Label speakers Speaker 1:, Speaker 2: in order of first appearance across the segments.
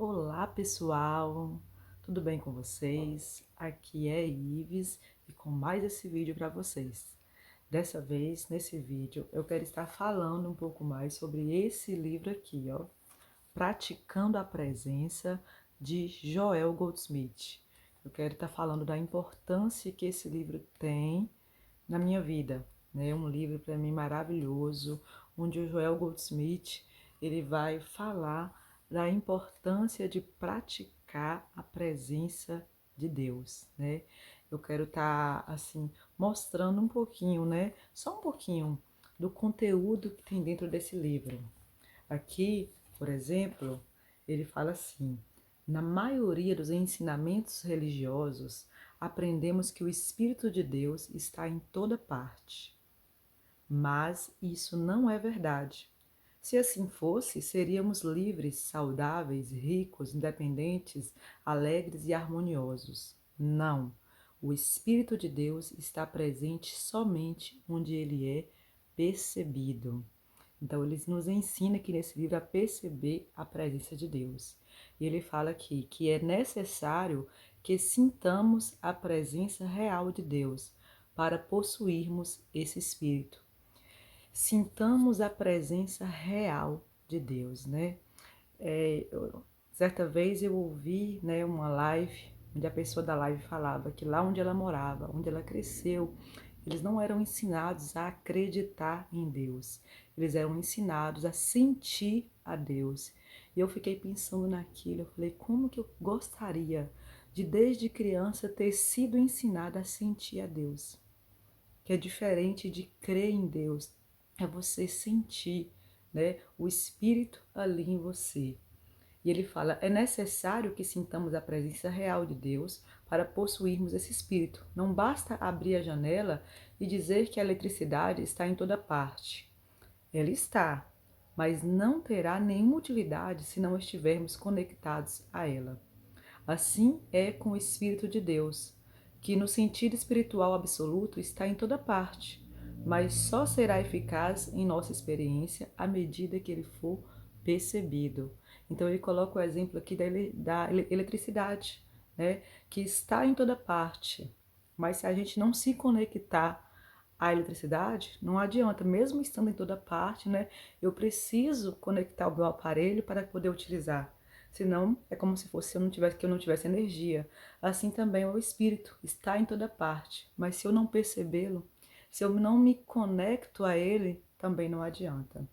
Speaker 1: Olá pessoal, tudo bem com vocês? Aqui é Ives e com mais esse vídeo para vocês. Dessa vez, nesse vídeo, eu quero estar falando um pouco mais sobre esse livro aqui, ó, Praticando a Presença, de Joel Goldsmith. Eu quero estar falando da importância que esse livro tem na minha vida, né? Um livro para mim maravilhoso, onde o Joel Goldsmith ele vai falar da importância de praticar a presença de Deus, né? Eu quero estar assim mostrando um pouquinho, né? Só um pouquinho do conteúdo que tem dentro desse livro. Aqui, por exemplo, ele fala assim: na maioria dos ensinamentos religiosos, aprendemos que o Espírito de Deus está em toda parte. Mas isso não é verdade. Se assim fosse, seríamos livres, saudáveis, ricos, independentes, alegres e harmoniosos. Não. O Espírito de Deus está presente somente onde ele é percebido. Então, ele nos ensina aqui nesse livro a perceber a presença de Deus. E ele fala aqui que é necessário que sintamos a presença real de Deus para possuirmos esse Espírito. Sintamos a presença real de Deus, né? Certa vez eu ouvi, né, uma live onde a pessoa da live falava que lá onde ela morava, onde ela cresceu, eles não eram ensinados a acreditar em Deus, eles eram ensinados a sentir a Deus. E eu fiquei pensando naquilo, eu falei, como que eu gostaria de desde criança ter sido ensinada a sentir a Deus, que é diferente de crer em Deus, é você sentir, né, o Espírito ali em você. E ele fala: é necessário que sintamos a presença real de Deus para possuirmos esse espírito. Não basta abrir a janela e dizer que a eletricidade está em toda parte. Ela está, mas não terá nenhuma utilidade se não estivermos conectados a ela. Assim é com o Espírito de Deus, que no sentido espiritual absoluto está em toda parte, mas só será eficaz em nossa experiência à medida que ele for percebido. Então ele coloca o exemplo aqui da eletricidade, né, que está em toda parte, mas se a gente não se conectar à eletricidade, não adianta, mesmo estando em toda parte, né, eu preciso conectar o meu aparelho para poder utilizar. Senão, é como se fosse que eu não tivesse energia. Assim também o espírito está em toda parte, mas se eu não percebê-lo, se eu não me conecto a ele, também não adianta.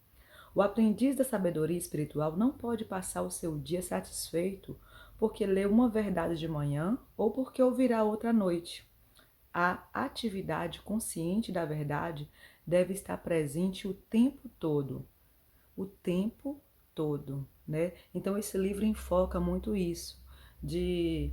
Speaker 1: O aprendiz da sabedoria espiritual não pode passar o seu dia satisfeito porque lê uma verdade de manhã ou porque ouvirá outra à noite. A atividade consciente da verdade deve estar presente o tempo todo, né? Então esse livro enfoca muito isso, de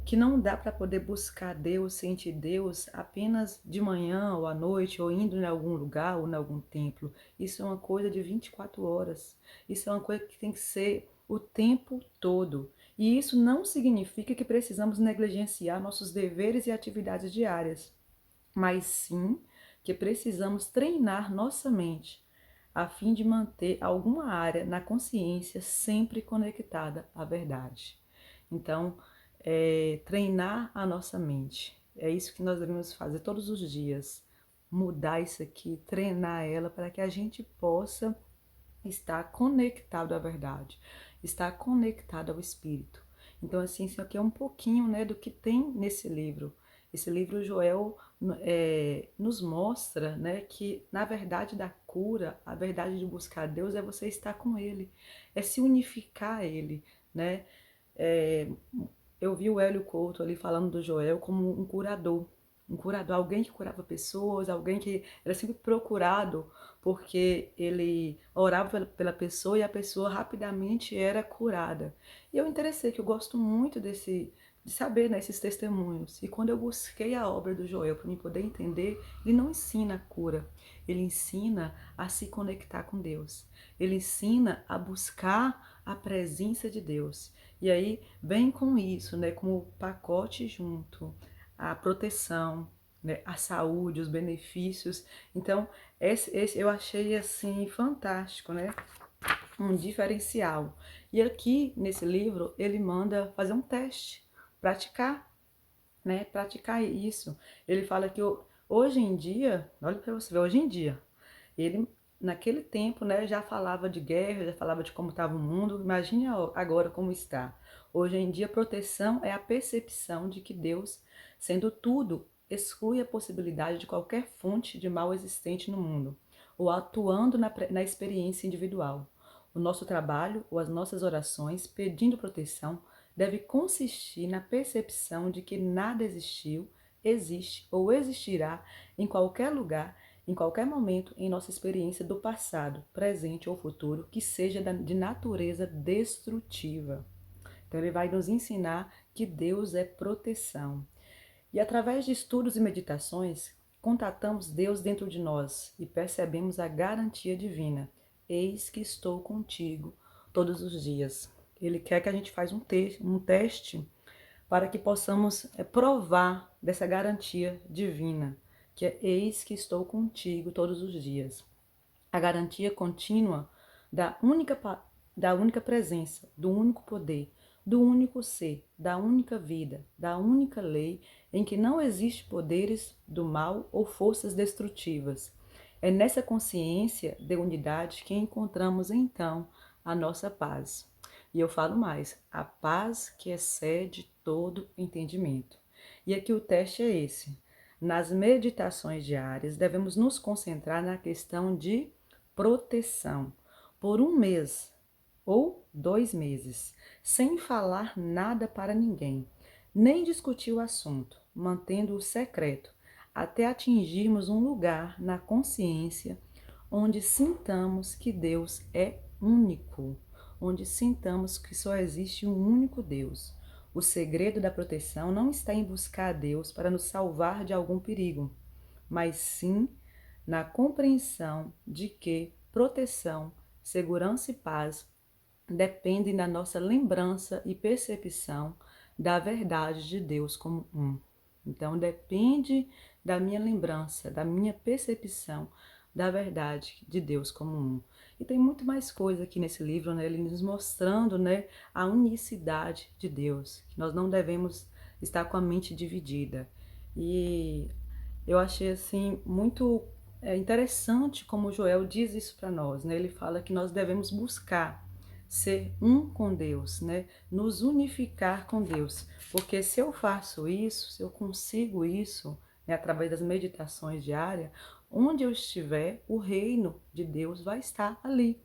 Speaker 1: que não dá para poder buscar Deus, sentir Deus apenas de manhã ou à noite, ou indo em algum lugar ou em algum templo. Isso é uma coisa de 24 horas. Isso é uma coisa que tem que ser o tempo todo. E isso não significa que precisamos negligenciar nossos deveres e atividades diárias, mas sim que precisamos treinar nossa mente a fim de manter alguma área na consciência sempre conectada à verdade. Então, treinar a nossa mente. É isso que nós devemos fazer todos os dias. Mudar isso aqui, treinar ela para que a gente possa estar conectado à verdade, estar conectado ao Espírito. Então, assim, isso aqui é um pouquinho, né, do que tem nesse livro. Esse livro, Joel, nos mostra, né, que na verdade da cura, a verdade de buscar Deus é você estar com Ele, é se unificar a Ele, né? É, eu vi o Hélio Couto ali falando do Joel como um curador, alguém que curava pessoas, alguém que era sempre procurado porque ele orava pela pessoa e a pessoa rapidamente era curada. E eu interessei que eu gosto muito de saber, né, esses testemunhos. E quando eu busquei a obra do Joel para me poder entender, ele não ensina a cura, ele ensina a se conectar com Deus. Ele ensina a buscar a presença de Deus. E aí vem com isso, né, como pacote junto, a proteção, né, a saúde, os benefícios. Então, esse eu achei assim fantástico, né? um diferencial. E aqui nesse livro ele manda fazer um teste, praticar, né? Praticar isso. Ele fala que hoje em dia, olha para você ver, hoje em dia, ele naquele tempo, né, já falava de guerra, já falava de como estava o mundo. Imagine agora como está. Hoje em dia, proteção é a percepção de que Deus, sendo tudo, exclui a possibilidade de qualquer fonte de mal existente no mundo, ou atuando na experiência individual. O nosso trabalho ou as nossas orações pedindo proteção deve consistir na percepção de que nada existiu, existe ou existirá em qualquer lugar, em qualquer momento em nossa experiência do passado, presente ou futuro, que seja de natureza destrutiva. Então, ele vai nos ensinar que Deus é proteção. E através de estudos e meditações, contatamos Deus dentro de nós e percebemos a garantia divina. Eis que estou contigo todos os dias. Ele quer que a gente faça um teste para que possamos provar dessa garantia divina, que é eis que estou contigo todos os dias. A garantia contínua da única presença, do único poder, do único ser, da única vida, da única lei, em que não existe poderes do mal ou forças destrutivas. É nessa consciência de unidade que encontramos então a nossa paz. E eu falo mais, a paz que excede todo entendimento. E aqui o teste é esse. Nas meditações diárias, devemos nos concentrar na questão de proteção por um mês ou 2 meses, sem falar nada para ninguém, nem discutir o assunto, mantendo-o secreto, até atingirmos um lugar na consciência onde sintamos que Deus é único, onde sintamos que só existe um único Deus. O segredo da proteção não está em buscar a Deus para nos salvar de algum perigo, mas sim na compreensão de que proteção, segurança e paz dependem da nossa lembrança e percepção da verdade de Deus como um. Então, depende da minha lembrança, da minha percepção da verdade de Deus como um. E tem muito mais coisa aqui nesse livro, né? Ele nos mostrando, né, a unicidade de Deus, que nós não devemos estar com a mente dividida. E eu achei assim muito interessante como Joel diz isso para nós, né? Ele fala que nós devemos buscar ser um com Deus, né? Nos unificar com Deus, porque se eu faço isso, se eu consigo isso, né, através das meditações diárias, onde eu estiver, o reino de Deus vai estar ali.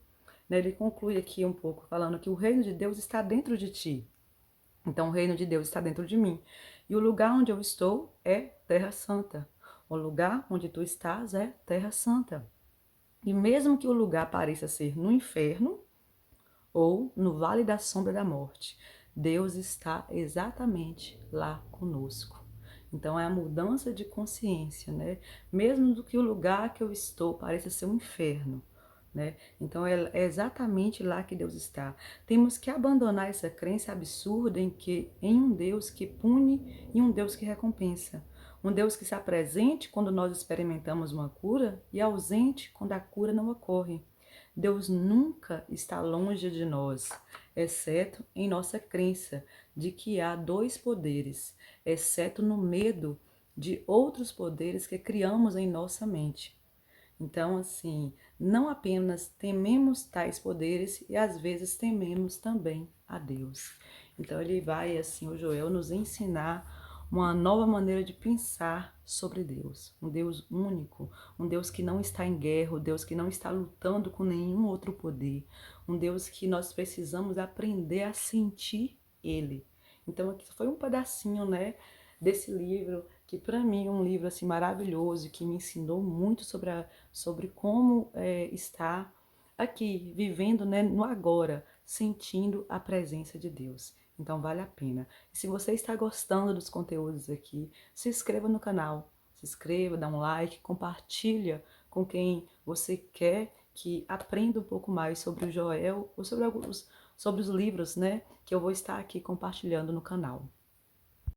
Speaker 1: Né? Ele conclui aqui um pouco falando que o reino de Deus está dentro de ti. Então, o reino de Deus está dentro de mim. E o lugar onde eu estou é Terra Santa. O lugar onde tu estás é Terra Santa. E mesmo que o lugar pareça ser no inferno ou no vale da sombra da morte, Deus está exatamente lá conosco. Então é a mudança de consciência, né? Mesmo do que o lugar que eu estou pareça ser um inferno, né? Então é exatamente lá que Deus está. Temos que abandonar essa crença absurda em um Deus que pune e um Deus que recompensa. Um Deus que está presente quando nós experimentamos uma cura e ausente quando a cura não ocorre. Deus nunca está longe de nós, exceto em nossa crença de que há dois poderes, exceto no medo de outros poderes que criamos em nossa mente. Então, assim, não apenas tememos tais poderes e às vezes tememos também a Deus. Então, ele vai, assim, o Joel nos ensinar uma nova maneira de pensar sobre Deus. Um Deus único, um Deus que não está em guerra, um Deus que não está lutando com nenhum outro poder, um Deus que nós precisamos aprender a sentir Ele. Então, aqui foi um pedacinho, né, desse livro que para mim é um livro assim maravilhoso que me ensinou muito sobre como estar aqui vivendo, né, no agora, sentindo a presença de Deus. Então vale a pena. E se você está gostando dos conteúdos aqui, se inscreva no canal, se inscreva, dá um like, compartilha com quem você quer que aprenda um pouco mais sobre o Joel ou sobre os livros, né, que eu vou estar aqui compartilhando no canal.